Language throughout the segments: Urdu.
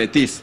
33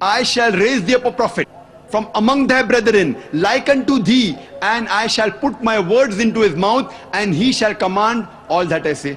I shall raise thee up a prophet from among thy brethren like unto thee, and I shall put my words into his mouth, and he shall command all that I say.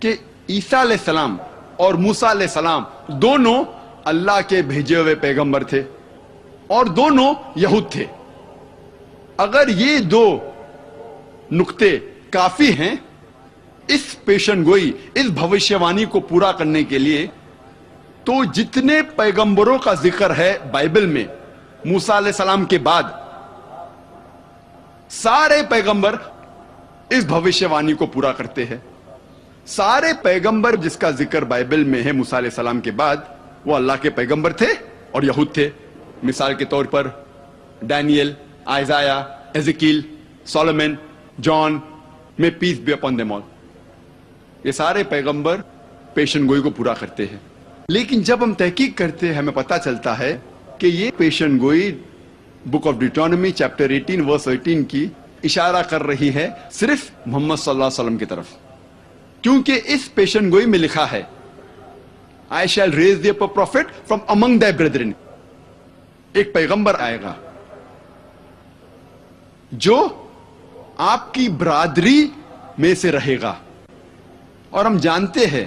کہ عیسیٰ علیہ السلام اور موسیٰ علیہ السلام دونوں اللہ کے بھیجے ہوئے پیغمبر تھے اور دونوں یہود تھے. اگر یہ دو نقطے کافی ہیں اس پیشن گوئی، اس بھوشیوانی کو پورا کرنے کے لیے، تو جتنے پیغمبروں کا ذکر ہے بائبل میں موسیٰ علیہ السلام کے بعد، سارے پیغمبر اس بھوشیوانی کو پورا کرتے ہیں. سارے پیغمبر جس کا ذکر بائبل میں ہے موسیٰ علیہ السلام کے بعد، وہ اللہ کے پیغمبر تھے اور یہود تھے. مثال کے طور پر Daniel, آئزایا، ایزیکیل، Solomon, John, may peace be upon them all, یہ سارے پیغمبر پیشن گوئی کو پورا کرتے ہیں. لیکن جب ہم تحقیق کرتے ہیں ہمیں پتا چلتا ہے کہ یہ پیشن گوئی بک آف ڈیوٹرانومی چیپٹر 18 ورس 18 کی اشارہ کر رہی ہے صرف محمد صلی اللہ علیہ وسلم کی طرف، کیونکہ اس پیشن گوئی میں لکھا ہے I shall raise thee up a prophet from among thy brethren. ایک پیغمبر آئے گا جو آپ کی برادری میں سے رہے گا. اور ہم جانتے ہیں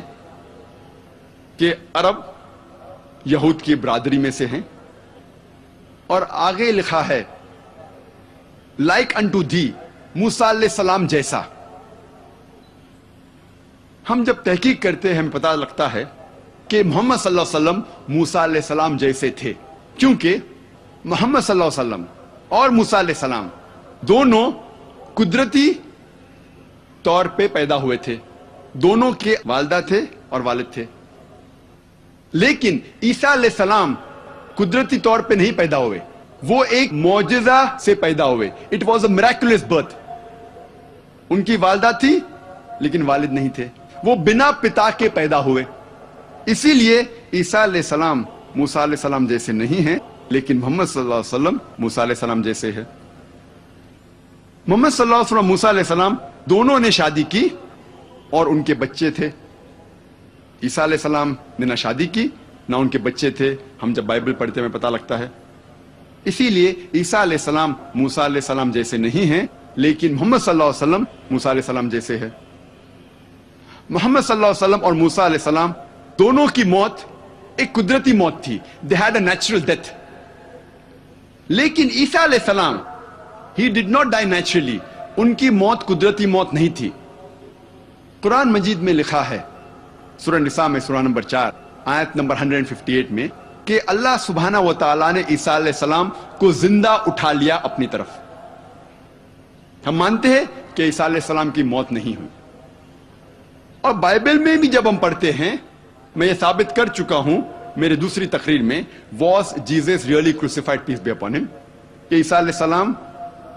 کہ عرب یہود کی برادری میں سے ہیں. اور آگے لکھا ہے لائک انٹو دی، موسیٰ علیہ السلام جیسا. ہم جب تحقیق کرتے ہیں ہمیں پتہ لگتا ہے کہ محمد صلی اللہ علیہ وسلم موسیٰ علیہ السلام جیسے تھے، کیونکہ محمد صلی اللہ علیہ وسلم اور موسیٰ علیہ السلام دونوں قدرتی طور پہ پیدا ہوئے تھے. دونوں کے والدہ تھے اور والد تھے. لیکن عیسیٰ علیہ السلام قدرتی طور پہ نہیں پیدا ہوئے، وہ ایک معجزہ سے پیدا ہوئے. It was a miraculous birth. ان کی والدہ تھی لیکن والد نہیں تھے، وہ بنا پتا کے پیدا ہوئے. اسی لیے عیسیٰ علیہ السلام موسیٰ علیہ السلام جیسے نہیں ہیں، لیکن محمد صلی اللہ علیہ وسلم موسیٰ علیہ السلام جیسے ہے. محمد صلی اللہ علیہ وسلم موسیٰ علیہ السلام دونوں نے شادی کی اور ان کے بچے تھے. عیسیٰ علیہ السلام نے نہ شادی کی نہ ان کے بچے تھے. ہم جب بائبل پڑھتے ہیں ہمیں پتہ لگتا ہے. اسی لیے عیسیٰ علیہ السلام موسیٰ علیہ السلام جیسے نہیں ہیں، لیکن محمد صلی اللہ علیہ وسلم موسیٰ علیہ السلام جیسے ہے. محمد صلی اللہ علیہ وسلم اور موسیٰ علیہ السلام دونوں کی موت ایک قدرتی موت تھی. they had a natural death. لیکن عیسیٰ علیہ السلام he did not die naturally. ان کی موت قدرتی موت نہیں تھی. قرآن مجید میں لکھا ہے سورہ نساء میں سورہ نمبر 4 آیت نمبر 158 میں کہ اللہ سبحانہ و تعالیٰ نے عیسیٰ علیہ السلام کو زندہ اٹھا لیا اپنی طرف. ہم مانتے ہیں کہ عیسیٰ علیہ السلام کی موت نہیں ہوئی. اور بائبل میں بھی جب ہم پڑھتے ہیں، میں یہ ثابت کر چکا ہوں میرے دوسری تقریر میں، was Jesus really crucified peace be upon him، کہ عیسیٰ علیہ السلام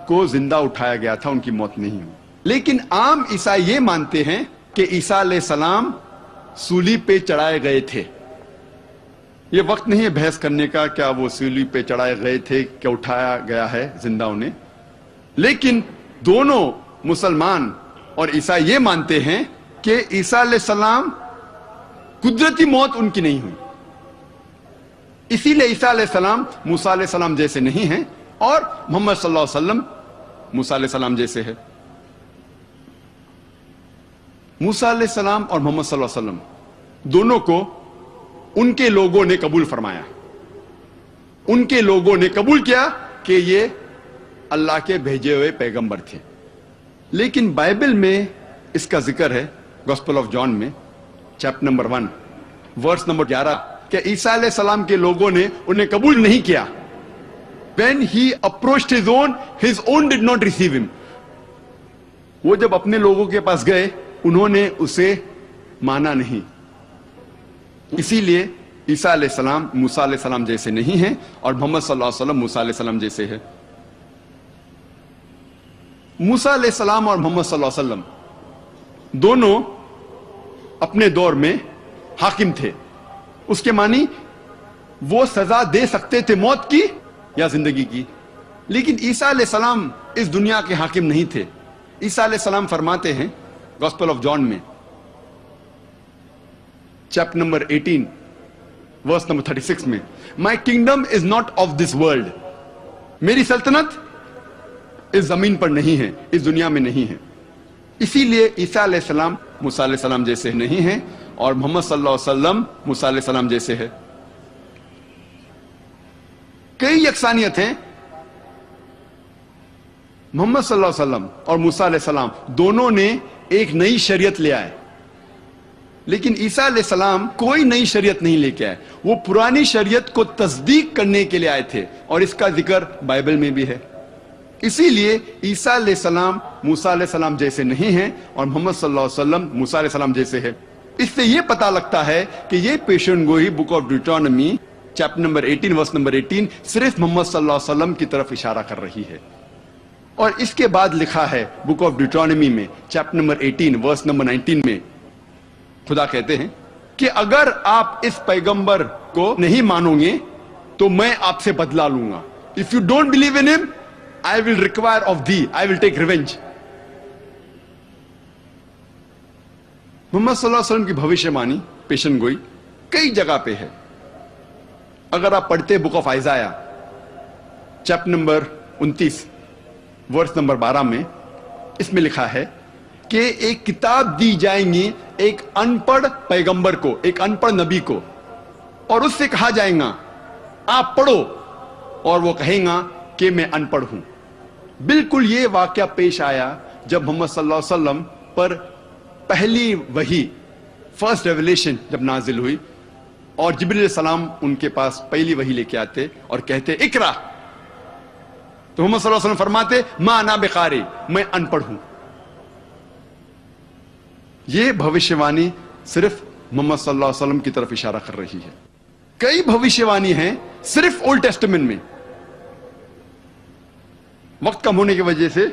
کو زندہ اٹھایا گیا تھا، ان کی موت نہیں ہوئی. لیکن عام عیسائی یہ مانتے ہیں کہ عیسیٰ علیہ السلام سولی پہ چڑھائے گئے تھے. یہ وقت نہیں ہے بحث کرنے کا کیا وہ سولی پہ چڑھائے گئے تھے کیا اٹھایا گیا ہے زندہ انہیں. لیکن دونوں مسلمان اور عیسائی یہ مانتے ہیں کہ عیسیٰ علیہ السلام قدرتی موت ان کی نہیں ہوئی. اسی لیے عیسیٰ علیہ السلام موسیٰ علیہ السلام جیسے نہیں ہیں اور محمد صلی اللہ علیہ وسلم موسیٰ علیہ السلام جیسے ہے. موسیٰ علیہ السلام اور محمد صلی اللہ علیہ وسلم دونوں کو ان کے لوگوں نے قبول فرمایا. ان کے لوگوں نے قبول کیا کہ یہ اللہ کے بھیجے ہوئے پیغمبر تھے. لیکن بائبل میں اس کا ذکر ہے گوسپل آف جان میں چیپٹر نمبر 1 ورس نمبر 11 کہ عیسیٰ علیہ السلام کے لوگوں نے انہیں قبول نہیں کیا. When he approached his own did not receive him. وہ جب اپنے لوگوں کے پاس گئے انہوں نے اسے مانا نہیں. اسی لیے عیسیٰ علیہ السلام موسیٰ علیہ السلام جیسے نہیں ہیں اور محمد صلی اللہ علیہ وسلم موسیٰ علیہ السلام جیسے ہے. موسیٰ علیہ السلام اور محمد صلی اللہ علیہ وسلم دونوں اپنے دور میں حاکم تھے. اس کے معنی وہ سزا دے سکتے تھے موت کی یا زندگی کی. لیکن عیسیٰ علیہ السلام اس دنیا کے حاکم نہیں تھے. عیسیٰ علیہ السلام فرماتے ہیں گوسپل آف جان میں چیپٹر نمبر 18 ورس نمبر 36 میں my kingdom is not of this world. میری سلطنت اس زمین پر نہیں ہے، اس دنیا میں نہیں ہے. اسی لیے عیسیٰ علیہ السلام موسیٰ علیہ السلام جیسے نہیں ہیں اور محمد صلی اللہ علیہ وسلم موسیٰ علیہ السلام جیسے ہے. کئی یکسانیت ہیں. محمد صلی اللہ علیہ وسلم اور موسیٰ علیہ السلام دونوں نے ایک نئی شریعت لے آئے, لیکن عیسیٰ علیہ السلام کوئی نئی شریعت نہیں لے کے آئے. وہ پرانی شریعت کو تصدیق کرنے کے لیے آئے تھے, اور اس کا ذکر بائبل میں بھی ہے. اسی لیے عیسیٰ علیہ السلام موسیٰ علیہ السلام جیسے نہیں ہیں اور محمد صلی اللہ علیہ وسلم موسیٰ علیہ السلام جیسے ہے. اس سے یہ پتا لگتا ہے کہ یہ پیشن گوئی book of Deuteronomy chapter number 18 verse number 18 صرف محمد صلی اللہ علیہ وسلم کی طرف اشارہ کر رہی ہے. اور اس کے بعد لکھا ہے بک آف ڈیوٹرانومی میں چیپٹر نمبر 18 ورس نمبر 19 میں, خدا کہتے ہیں کہ اگر آپ اس پیغمبر کو نہیں مانو گے تو میں آپ سے بدلہ لوں گا. If you don't believe in him, I will require of thee, I will take revenge. محمد صلی اللہ علیہ وسلم کی بھوشیہ وانی پیشن گوئی کئی جگہ پہ ہے. اگر آپ پڑھتے book of Isaiah chapter number 29 verse number 12 میں, اس میں لکھا ہے کہ ایک کتاب دی جائیں گی ایک ان پڑھ پیغمبر کو, ایک ان پڑھ نبی کو, اور اس سے کہا جائے گا آپ پڑھو, اور وہ کہیں گا کہ میں ان پڑھ ہوں. بالکل یہ واقعہ پیش آیا جب محمد صلی اللہ علیہ وسلم پر پہلی وحی فرسٹ ریویلیشن جب نازل ہوئی, اور جبریل علیہ السلام ان کے پاس پہلی وحی لے کے آتے اور کہتے اقرا, تو محمد صلی اللہ علیہ وسلم فرماتے ما انا بقاری, میں ان پڑھ ہوں. یہ بھوشیہ وانی صرف محمد صلی اللہ علیہ وسلم کی طرف اشارہ کر رہی ہے. کئی بھوشیہ وانی ہیں صرف اولڈ ٹیسٹمنٹ میں. وقت کم ہونے کی وجہ سے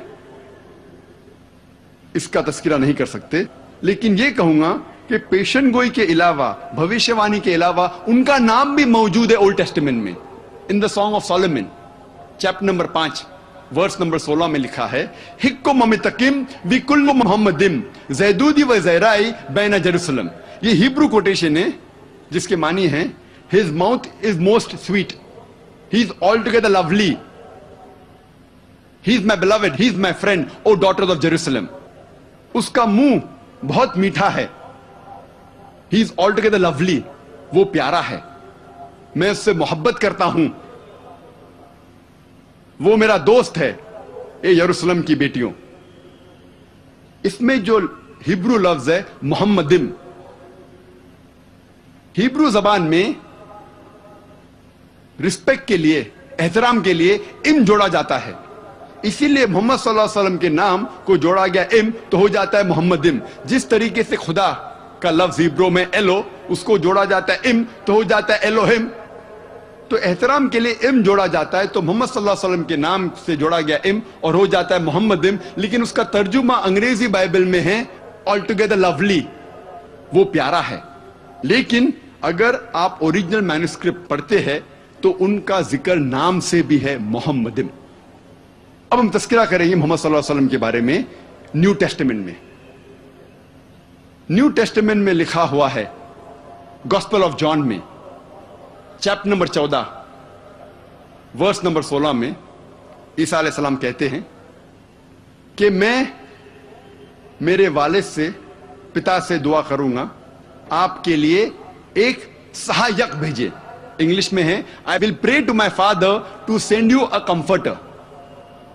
اس کا تذکرہ نہیں کر سکتے, لیکن یہ کہوں گا کہ پیشن گوئی کے علاوہ, بھوشیہ وانی کے علاوہ ان کا نام بھی موجود ہے اولڈ ٹیسٹمنٹ میں. In the Song of Solomon chapter number 5 verse number 16 میں لکھا ہے حکم ممتقم وکل محمدم زیدودی و زیرائی بین جیروسلم. یہ ہیبرو کوٹیشن ہے جس کے معنی ہیں his mouth is most sweet, he is altogether lovely, he is my beloved, he is my friend, O daughters of Jerusalem. اس کا منہ بہت میٹھا ہے, he is altogether lovely, وہ پیارا ہے, میں اس سے محبت کرتا ہوں, وہ میرا دوست ہے, اے یروشلم کی بیٹیوں. اس میں جو ہیبرو لفظ ہے محمدم, ہیبرو زبان میں رسپیکٹ کے لیے, احترام کے لیے ام جوڑا جاتا ہے. اسی لیے محمد صلی اللہ علیہ وسلم کے نام کو جوڑا گیا ام تو ہو جاتا ہے محمدم. جس طریقے سے خدا کا لفظ ہیبرو میں ایلو, اس کو جوڑا جاتا ہے ام تو ہو جاتا ہے ایلوہم. تو احترام کے لیے ام جوڑا جاتا ہے, تو محمد صلی اللہ علیہ وسلم کے نام سے جوڑا گیا ام اور ہو جاتا ہے محمدم. لیکن اس کا ترجمہ انگریزی بائبل میں ہے آل ٹوگیدر لولی, وہ پیارا ہے. لیکن اگر آپ اوریجنل مینوسکرپٹ پڑھتے ہیں تو ان کا ذکر نام سے بھی ہے محمدم. اب ہم تذکرہ کریں گے محمد صلی اللہ علیہ وسلم کے بارے میں نیو ٹیسٹمنٹ میں. نیو ٹیسٹمنٹ میں لکھا ہوا ہے گاسپل آف جان میں چیپٹر نمبر 14 ورس نمبر 16 میں عیسیٰ علیہ السلام کہتے ہیں کہ میں میرے والد سے, پتا سے دعا کروں گا آپ کے لیے ایک سہایک بھیجے. انگلش میں ہے I will pray to my father to send you a comforter.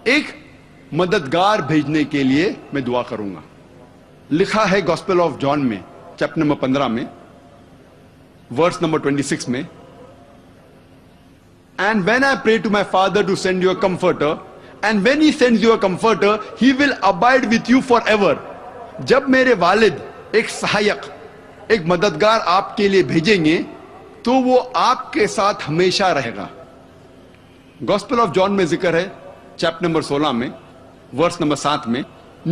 ایک مددگار بھیجنے کے لیے میں دعا کروں گا. لکھا ہے گاسپل آف جان میں چیپٹر نمبر 15 میں ورس نمبر 26 میں And when I pray to my father to send you a comforter, and when he sends you a comforter, he will abide with you forever. جب میرے والد ایک سہایک, ایک مددگار آپ کے لیے بھیجیں گے تو وہ آپ کے ساتھ ہمیشہ رہے گا. گاسپل آف جان میں ذکر ہے چیپٹر نمبر 16 میں ورس نمبر 7 میں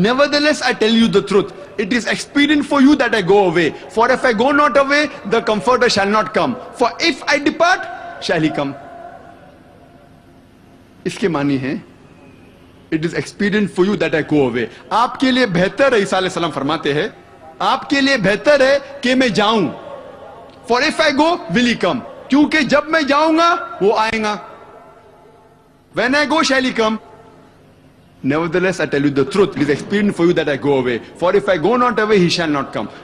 Nevertheless I tell you the truth, it is expedient for you that I go away, for if I go not away, the comforter shall not come, for if I depart, shall he come. اس کے معنی ہے It is expedient for you that I go away. آپ کے لیے بہتر ہے, عیسیٰ علیہ السلام فرماتے ہیں آپ کے لیے بہتر ہے کہ میں جاؤں. For if I go, will he come? کیونکہ جب میں جاؤں گا وہ آئیں گا. When I go, shall he come? Nevertheless, I tell you the truth. It is expedient for you that I go away. For if I go not away, he shall not come.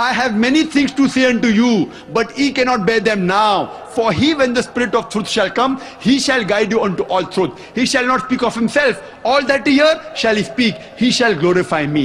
I have many things to say unto you, but ye cannot bear them now. For he, when the Spirit of truth shall come, he shall guide you unto all truth. He shall not speak of himself. All that he hear shall he speak. He shall glorify me.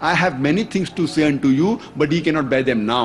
I have many things to say unto you, but ye cannot bear them now.